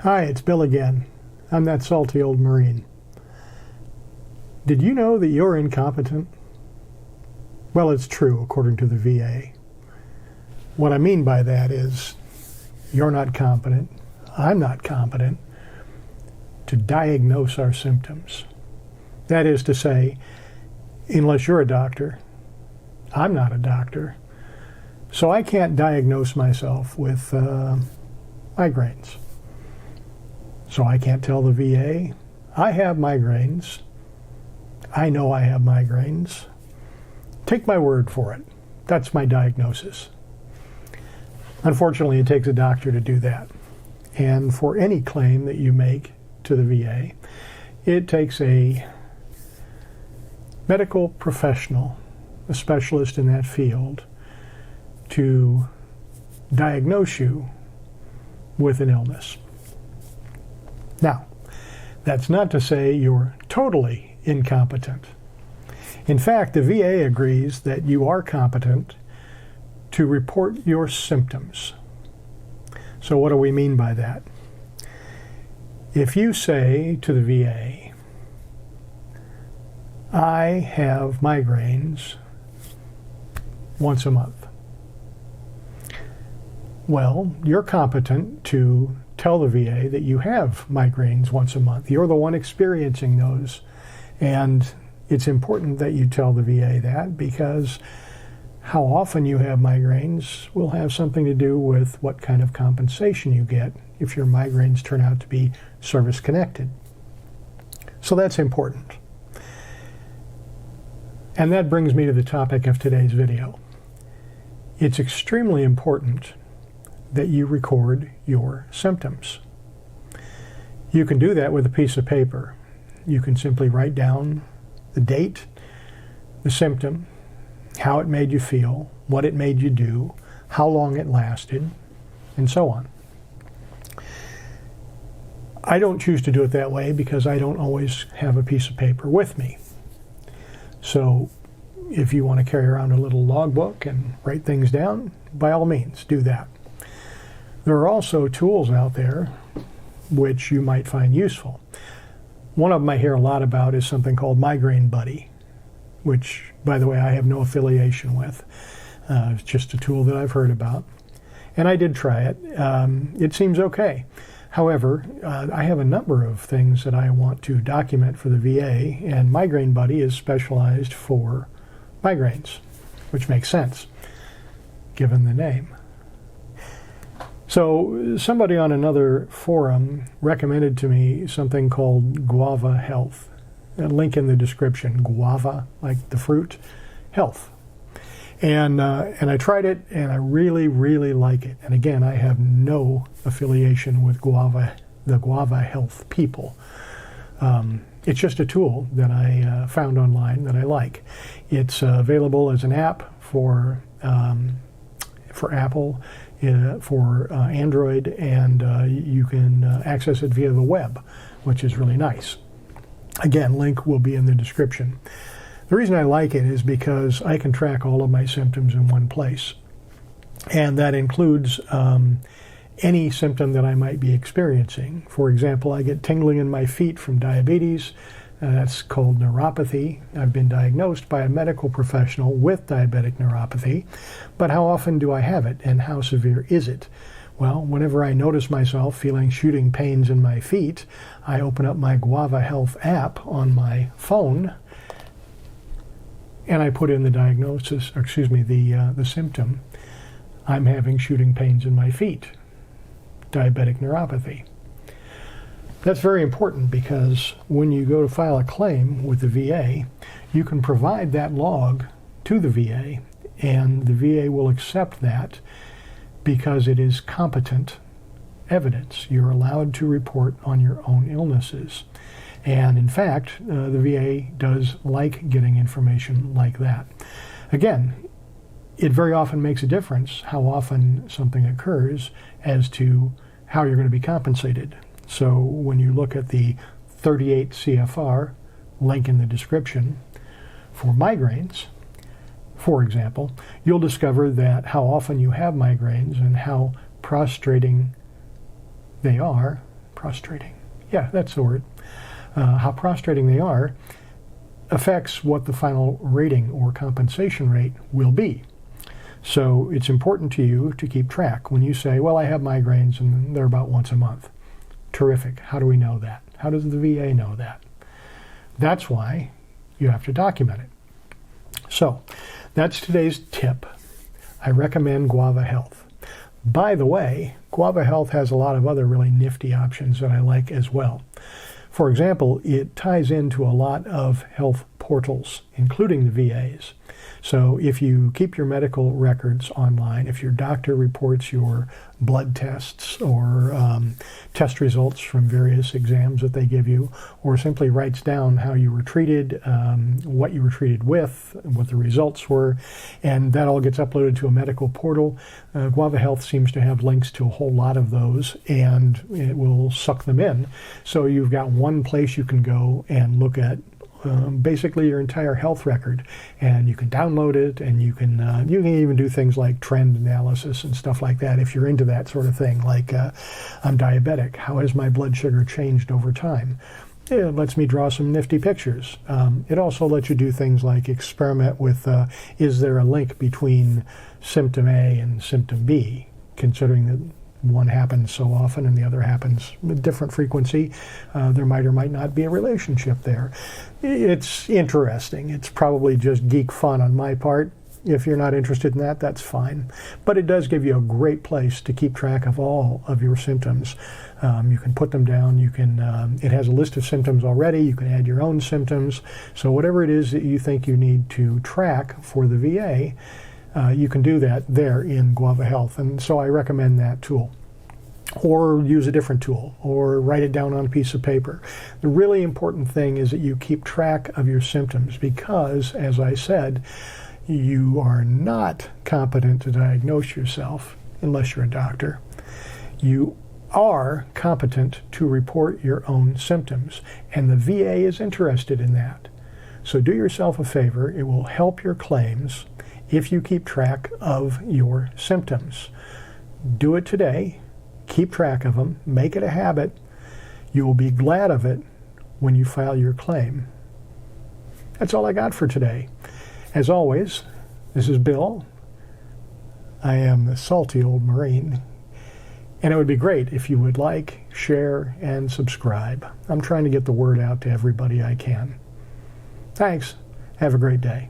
Hi, it's Bill again. I'm that salty old Marine. Did you know that you're incompetent? Well, it's true, according to the VA. What I mean by that is you're not competent, I'm not competent to diagnose our symptoms. That is to say, unless you're a doctor, I'm not a doctor, so I can't diagnose myself with migraines. So I can't tell the VA, I have migraines. I know I have migraines. Take my word for it. That's my diagnosis. Unfortunately, it takes a doctor to do that. And for any claim that you make to the VA, it takes a medical professional, a specialist in that field, to diagnose you with an illness. Now, that's not to say you're totally incompetent. In fact, the VA agrees that you are competent to report your symptoms. So what do we mean by that? If you say to the VA, I have migraines once a month, well, you're competent to tell the VA that you have migraines once a month. You're the one experiencing those. And it's important that you tell the VA that, because how often you have migraines will have something to do with what kind of compensation you get if your migraines turn out to be service-connected. So that's important. And that brings me to the topic of today's video. It's extremely important that you record your symptoms. You can do that with a piece of paper. You can simply write down the date, the symptom, how it made you feel, what it made you do, how long it lasted, and so on. I don't choose to do it that way because I don't always have a piece of paper with me. So if you want to carry around a little logbook and write things down, by all means, do that. There are also tools out there which you might find useful. One of them I hear a lot about is something called Migrain Buddy, which, by the way, I have no affiliation with. It's just a tool that I've heard about. And I did try it. It seems okay. However, I have a number of things that I want to document for the VA, and Migrain Buddy is specialized for migraines, which makes sense, given the name. So somebody on another forum recommended to me something called Guava Health. A link in the description. Guava, like the fruit, health. And I tried it, and I really, really like it. And again, I have no affiliation with the Guava Health people. It's just a tool that I found online that I like. It's available as an app for Apple, for Android, and you can access it via the web, which is really nice. Again, link will be in the description. The reason I like it is because I can track all of my symptoms in one place, and that includes any symptom that I might be experiencing. For example, I get tingling in my feet from diabetes. That's called neuropathy. I've been diagnosed by a medical professional with diabetic neuropathy, but how often do I have it, and how severe is it? Well, whenever I notice myself feeling shooting pains in my feet, I open up my Guava Health app on my phone, and I put in the diagnosis, or excuse me, the symptom. I'm having shooting pains in my feet, diabetic neuropathy. That's very important because when you go to file a claim with the VA, you can provide that log to the VA, and the VA will accept that because it is competent evidence. You're allowed to report on your own illnesses. And in fact, the VA does like getting information like that. Again, it very often makes a difference how often something occurs as to how you're going to be compensated. So when you look at the 38 CFR, link in the description, for migraines, for example, you'll discover that how often you have migraines and how prostrating they are Prostrating. Yeah, that's the word. How prostrating they are affects what the final rating or compensation rate will be. So it's important to you to keep track. When you say, well, I have migraines and they're about once a month. Terrific. How do we know that? How does the VA know that? That's why you have to document it. So that's today's tip. I recommend Guava Health. By the way, Guava Health has a lot of other really nifty options that I like as well. For example, it ties into a lot of health portals, including the VA's. So if you keep your medical records online, if your doctor reports your blood tests or test results from various exams that they give you, or simply writes down how you were treated, what you were treated with, what the results were, and that all gets uploaded to a medical portal. Guava Health seems to have links to a whole lot of those, and it will suck them in. So you've got one place you can go and look at basically your entire health record, and you can download it, and you can even do things like trend analysis and stuff like that if you're into that sort of thing. Like I'm diabetic. How has my blood sugar changed over time? It lets me draw some nifty pictures. It also lets you do things like experiment with is there a link between symptom A and symptom B, considering that one happens so often and the other happens with different frequency. There might or might not be a relationship there. It's interesting. It's probably just geek fun on my part. If you're not interested in that, that's fine. But it does give you a great place to keep track of all of your symptoms. You can put them down. You can. It has a list of symptoms already. You can add your own symptoms. So whatever it is that you think you need to track for the VA, you can do that there in Guava Health, and so I recommend that tool. Or use a different tool, or write it down on a piece of paper. The really important thing is that you keep track of your symptoms because, as I said, you are not competent to diagnose yourself unless you're a doctor. You are competent to report your own symptoms, and the VA is interested in that. So do yourself a favor. It will help your claims if you keep track of your symptoms. Do it today. Keep track of them. Make it a habit. You will be glad of it when you file your claim. That's all I got for today. As always, this is Bill. I am the salty old Marine. And it would be great if you would like, share, and subscribe. I'm trying to get the word out to everybody I can. Thanks. Have a great day.